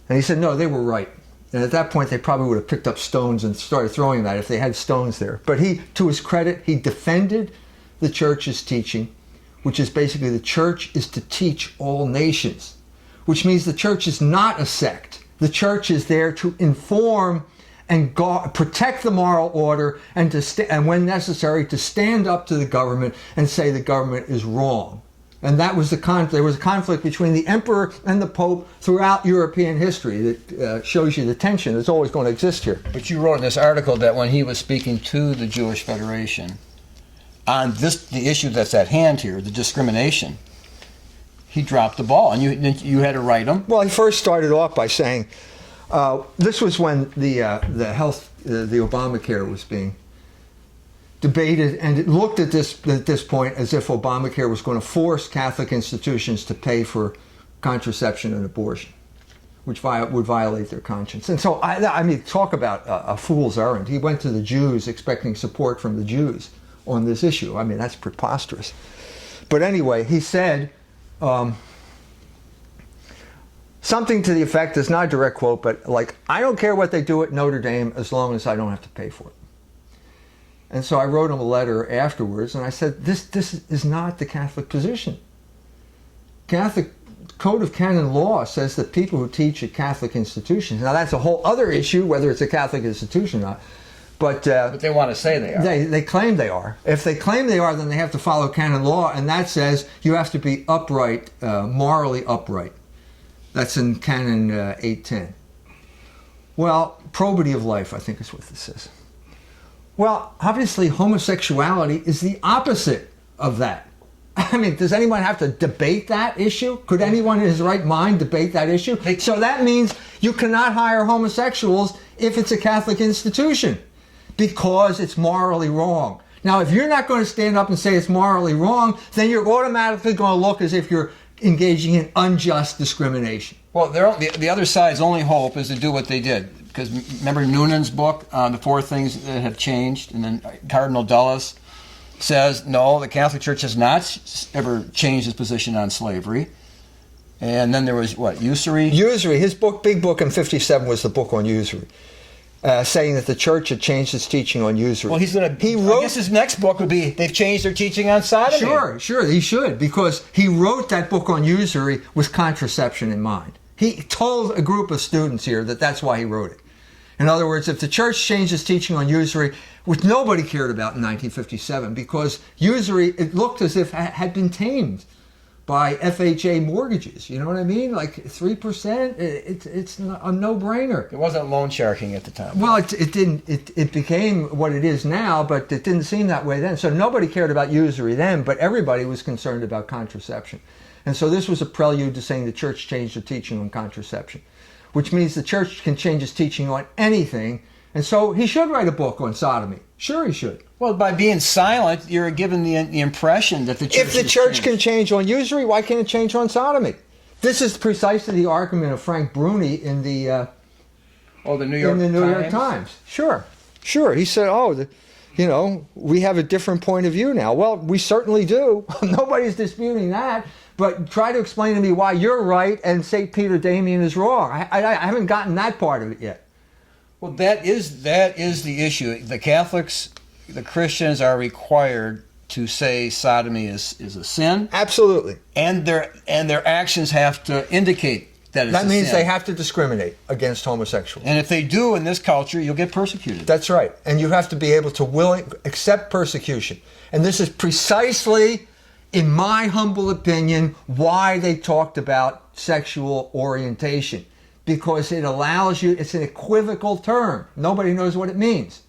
And he said, no, they were right. And at that point, they probably would have picked up stones and started throwing that if they had stones there. But he, to his credit, he defended the church's teaching, which is basically the church is to teach all nations, which means the church is not a sect. The church is there to inform and protect the moral order and and when necessary to stand up to the government and say the government is wrong. And that was there was a conflict between the emperor and the pope throughout European history that shows you the tension that's always going to exist here. But you wrote in this article that when he was speaking to the Jewish Federation on the issue that's at hand here, the discrimination, he dropped the ball, and you had to write him. Well, he first started off by saying, this was when the Obamacare was being debated, and it looked at this point as if Obamacare was going to force Catholic institutions to pay for contraception and abortion, which would violate their conscience. And so, I mean, talk about a fool's errand. He went to the Jews expecting support from the Jews on this issue. I mean, that's preposterous. But anyway, he said something to the effect, it's not a direct quote, but like, I don't care what they do at Notre Dame as long as I don't have to pay for it. And so I wrote him a letter afterwards, and I said, this is not the Catholic position. Catholic Code of Canon Law says that people who teach at Catholic institutions, now that's a whole other issue, whether it's a Catholic institution or not, but they want to say they are. They claim they are. If they claim they are, then they have to follow canon law, and that says you have to be upright, morally upright. That's in Canon 810. Well, probity of life, I think is what this is. Well, obviously homosexuality is the opposite of that. I mean, does anyone have to debate that issue? Could anyone in his right mind debate that issue? So that means you cannot hire homosexuals if it's a Catholic institution, because it's morally wrong. Now, if you're not going to stand up and say it's morally wrong, then you're automatically going to look as if you're engaging in unjust discrimination. Well, the other side's only hope is to do what they did. Because remember Noonan's book, The Four Things That Have Changed? And then Cardinal Dulles says, no, the Catholic Church has not ever changed its position on slavery. And then there was, what, usury? Usury. His book, big book in 57 was the book on usury. Saying that the church had changed its teaching on usury. Well, I guess his next book would be, they've changed their teaching on sodomy. Sure, he should, because he wrote that book on usury with contraception in mind. He told a group of students here that that's why he wrote it. In other words, if the church changed its teaching on usury, which nobody cared about in 1957, because usury, it looked as if it had been tamed by FHA mortgages. You know what I mean? Like 3%, it's a no-brainer. It wasn't loan sharking at the time. Well, it became what it is now, but it didn't seem that way then. So nobody cared about usury then, but everybody was concerned about contraception. And so this was a prelude to saying the church changed the teaching on contraception, which means the church can change its teaching on anything. And so he should write a book on sodomy. Sure, he should. Well, by being silent, you're given the impression that the church. If the church can change on usury, why can't it change on sodomy? This is precisely the argument of Frank Bruni in the New York Times. Sure. He said, we have a different point of view now. Well, we certainly do. Nobody's disputing that. But try to explain to me why you're right and St. Peter Damian is wrong. I haven't gotten that part of it yet. Well, that is the issue. The Catholics, the Christians are required to say sodomy is a sin. Absolutely. And their actions have to indicate that it's a sin. That means they have to discriminate against homosexuals. And if they do in this culture, you'll get persecuted. That's right. And you have to be able to accept persecution. And this is precisely, in my humble opinion, why they talked about sexual orientation. Because it allows you, it's an equivocal term. Nobody knows what it means.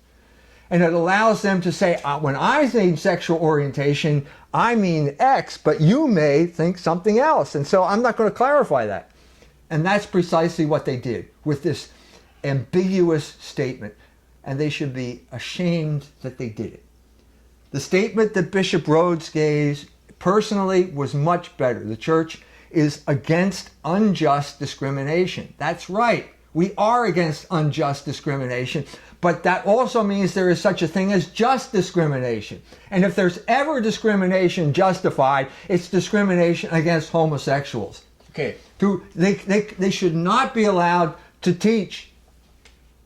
And it allows them to say, when I say sexual orientation, I mean X, but you may think something else. And so I'm not going to clarify that. And that's precisely what they did with this ambiguous statement. And they should be ashamed that they did it. The statement that Bishop Rhodes gave personally was much better. The church is against unjust discrimination. That's right. We are against unjust discrimination, but that also means there is such a thing as just discrimination. And if there's ever discrimination justified, it's discrimination against homosexuals. Okay. They should not be allowed to teach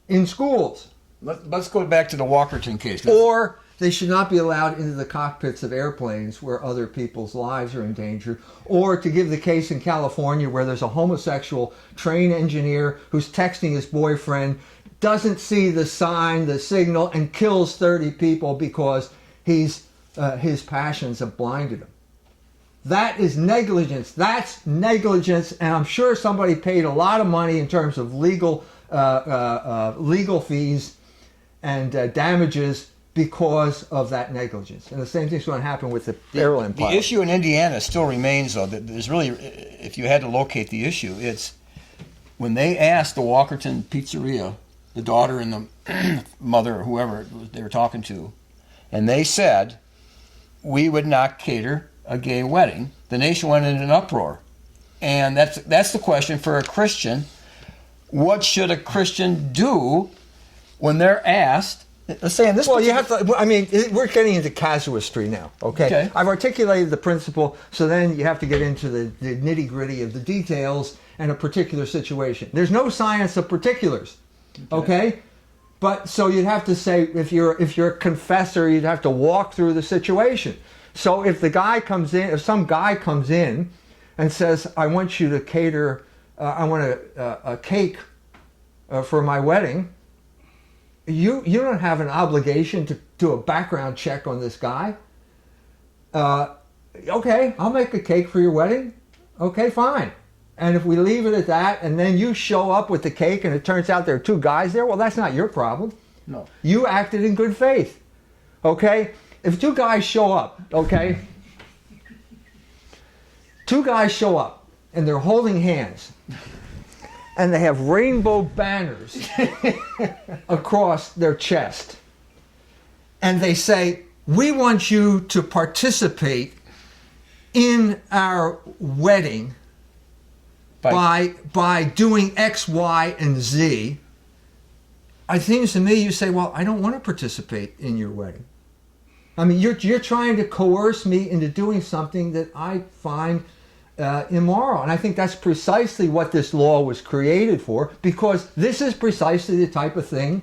in schools. Let's go back to the Walkerton case. Or they should not be allowed into the cockpits of airplanes where other people's lives are endangered. Or to give the case in California where there's a homosexual train engineer who's texting his boyfriend, doesn't see the sign, the signal, and kills 30 people because his passions have blinded him. That is negligence. That's negligence, and I'm sure somebody paid a lot of money in terms of legal fees and damages because of that negligence. And the same thing's going to happen with the airline pilot. The issue in Indiana still remains, though, that there's really, if you had to locate the issue, it's when they asked the Walkerton Pizzeria, the daughter and the mother or whoever they were talking to, and they said, we would not cater a gay wedding, the nation went into an uproar. And that's the question for a Christian. What should a Christian do when they're asked? Let's say in this. Well, you have to. I mean, we're getting into casuistry now. Okay? I've articulated the principle, so then you have to get into the nitty gritty of the details and a particular situation. There's no science of particulars. Okay? But so you'd have to say if you're a confessor, you'd have to walk through the situation. So if some guy comes in and says, I want you to cater, I want a cake for my wedding, you don't have an obligation to do a background check on this guy. Okay, I'll make a cake for your wedding. Okay, fine. And if we leave it at that, and then you show up with the cake and it turns out there are two guys there, well, that's not your problem. No. You acted in good faith. Okay? If two guys show up, okay? Two guys show up and they're holding hands and they have rainbow banners across their chest. And they say, we want you to participate in our wedding by doing X, Y, and Z. It seems to me you say, well, I don't want to participate in your wedding. I mean, you're trying to coerce me into doing something that I find immoral. And I think that's precisely what this law was created for, because this is precisely the type of thing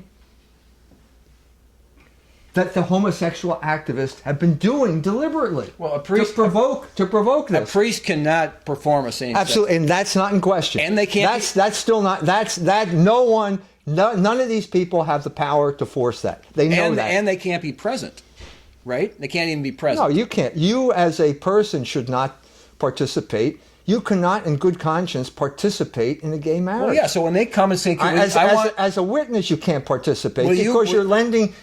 that the homosexual activists have been doing deliberately. Well, a priest to provoke this. A priest cannot perform a same-sex. Absolutely, and that's not in question. And they can't. That's still not. None of these people have the power to force that. They know that, and they can't be present. Right? They can't even be present. No, you can't. You as a person should not participate. You cannot, in good conscience, participate in a gay marriage. Well, yeah. So when they come and say, as a witness, you can't participate because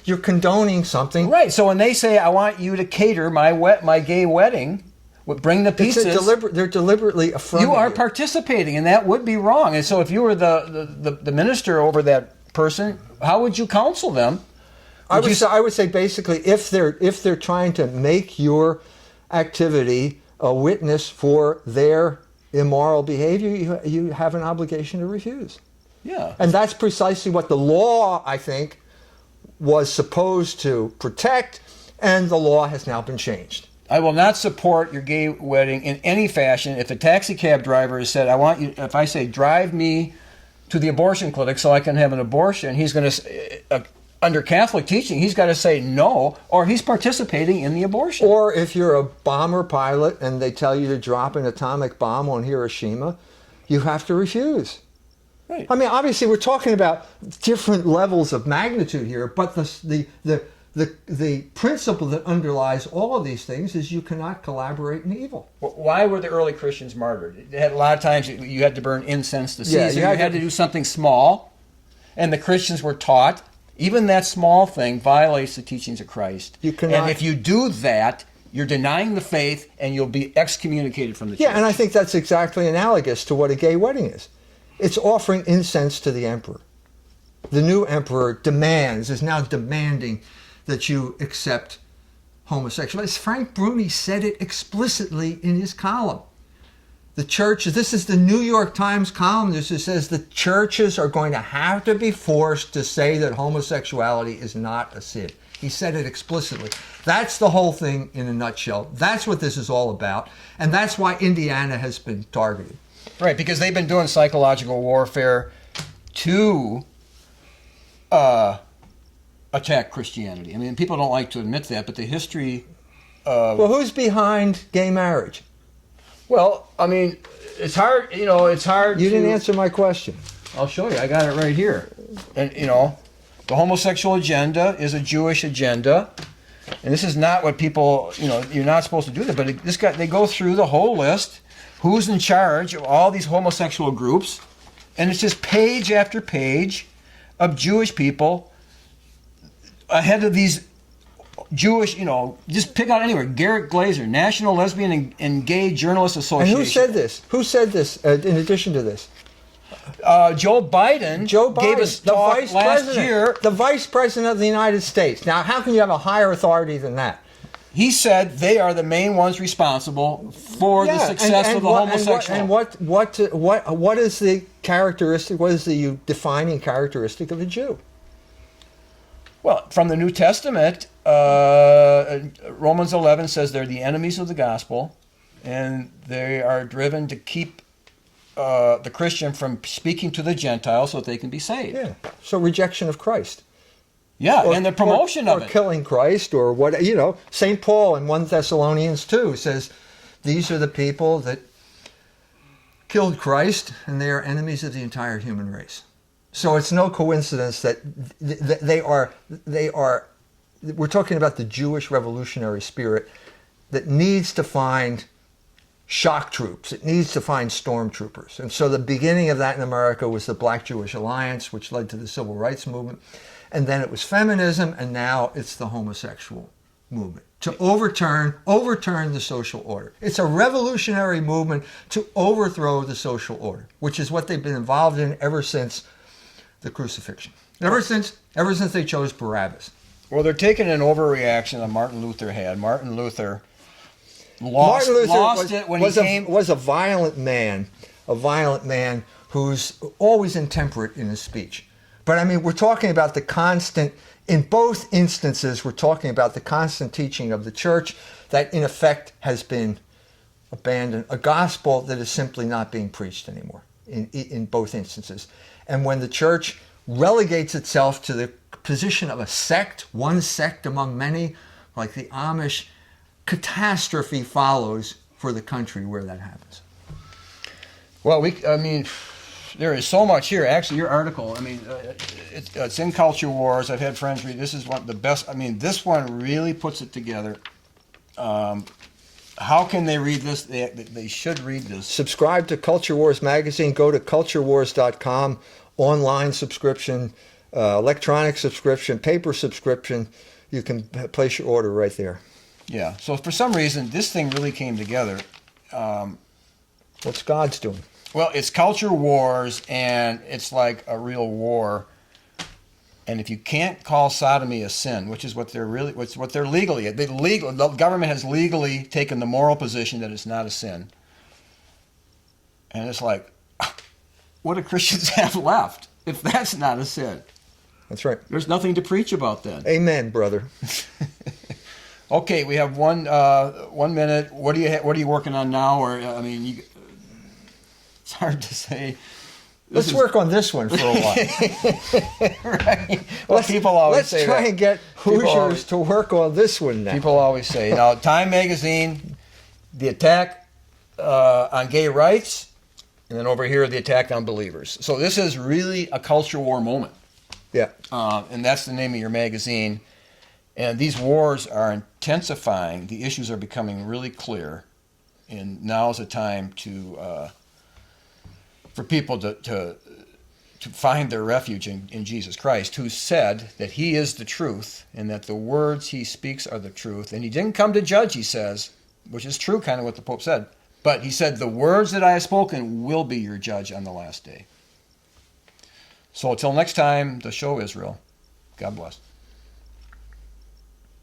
you're condoning something. Right. So when they say, I want you to cater my gay wedding, bring the pizzas. They're deliberately affirming. You are participating, and that would be wrong. And so if you were the minister over that person, how would you counsel them? I would say basically, if they're trying to make your activity a witness for their immoral behavior, you have an obligation to refuse. Yeah. And that's precisely what the law, I think, was supposed to protect, and the law has now been changed. I will not support your gay wedding in any fashion. If a taxi cab driver has said, if I say, drive me to the abortion clinic so I can have an abortion, he's going to... under Catholic teaching, he's got to say no, or he's participating in the abortion. Or if you're a bomber pilot and they tell you to drop an atomic bomb on Hiroshima, you have to refuse. Right. I mean, obviously, we're talking about different levels of magnitude here, but the principle that underlies all of these things is you cannot collaborate in evil. Why were the early Christians martyred? They had a lot of times you had to burn incense to Caesar. Yeah, you had to do something small, and the Christians were taught. Even that small thing violates the teachings of Christ. And if you do that, you're denying the faith and you'll be excommunicated from the church. Yeah, and I think that's exactly analogous to what a gay wedding is. It's offering incense to the emperor. The new emperor is now demanding that you accept homosexuality. Frank Bruni said it explicitly in his column. The churches, this is the New York Times columnist who says the churches are going to have to be forced to say that homosexuality is not a sin. He said it explicitly. That's the whole thing in a nutshell. That's what this is all about. And that's why Indiana has been targeted. Right, because they've been doing psychological warfare to attack Christianity. I mean, people don't like to admit that, but the history of... Well, who's behind gay marriage? Well, I mean, it's hard, it's hard You didn't answer my question. I'll show you. I got it right here. And, the homosexual agenda is a Jewish agenda. And this is not what people, you're not supposed to do that. But they go through the whole list, who's in charge of all these homosexual groups. And it's just page after page of Jewish people ahead of these Jewish, just pick out anywhere. Garrett Glazer, National Lesbian and Gay Journalists Association. And who said this? Who said this in addition to this? Joe Biden gave us talk last year. The Vice President of the United States. Now, how can you have a higher authority than that? He said they are the main ones responsible for the success of the homosexual. And what is the characteristic? What is the defining characteristic of a Jew? Well, from the New Testament, Romans 11 says they're the enemies of the gospel, and they are driven to keep the Christian from speaking to the Gentiles so that they can be saved. Yeah. So rejection of Christ. Yeah, and the promotion of it. Or killing Christ, or what, St. Paul in 1 Thessalonians 2 says, these are the people that killed Christ, and they are enemies of the entire human race. So it's no coincidence that they are, we're talking about the Jewish revolutionary spirit that needs to find shock troops. It needs to find stormtroopers. And so the beginning of that in America was the Black Jewish Alliance, which led to the Civil Rights Movement. And then it was feminism, and now it's the homosexual movement to overturn the social order. It's a revolutionary movement to overthrow the social order, which is what they've been involved in ever since the crucifixion. Ever since they chose Barabbas. Well, they're taking an overreaction that Martin Luther had. Martin Luther lost it when he came. Was a violent man who's always intemperate in his speech. But I mean, we're talking about the constant, in both instances, we're talking about the constant teaching of the church that in effect has been abandoned, a gospel that is simply not being preached anymore in both instances. And when the church relegates itself to the position of a sect, one sect among many, like the Amish, catastrophe follows for the country where that happens. Well, there is so much here. Actually, your article, it's in Culture Wars. I've had friends read. This is one of the best. This one really puts it together. How can they read this? They should read this. Subscribe to Culture Wars magazine. Go to culturewars.com. Online subscription, electronic subscription, paper subscription. You can place your order right there. Yeah. So for some reason, this thing really came together. What's God's doing? Well, it's Culture Wars, and it's like a real war. And if you can't call sodomy a sin, which is what they're legally, the government has legally taken the moral position that it's not a sin. And it's like, what do Christians have left if that's not a sin? That's right. There's nothing to preach about then. Amen, brother. Okay, we have 1 minute. What are you working on now? Or it's hard to say. Let's work on this one for a while. Right. Well, people always say let's try that. and get Hoosiers to work on this one now. People always say. Now, Time Magazine, the attack on gay rights, and then over here, the attack on believers. So this is really a culture war moment. Yeah. And that's the name of your magazine. And these wars are intensifying. The issues are becoming really clear. And now is the time for people to find their refuge in Jesus Christ, who said that he is the truth and that the words he speaks are the truth. And he didn't come to judge, he says, which is true, kind of what the Pope said. But he said, the words that I have spoken will be your judge on the last day. So until next time, the show Israel. God bless.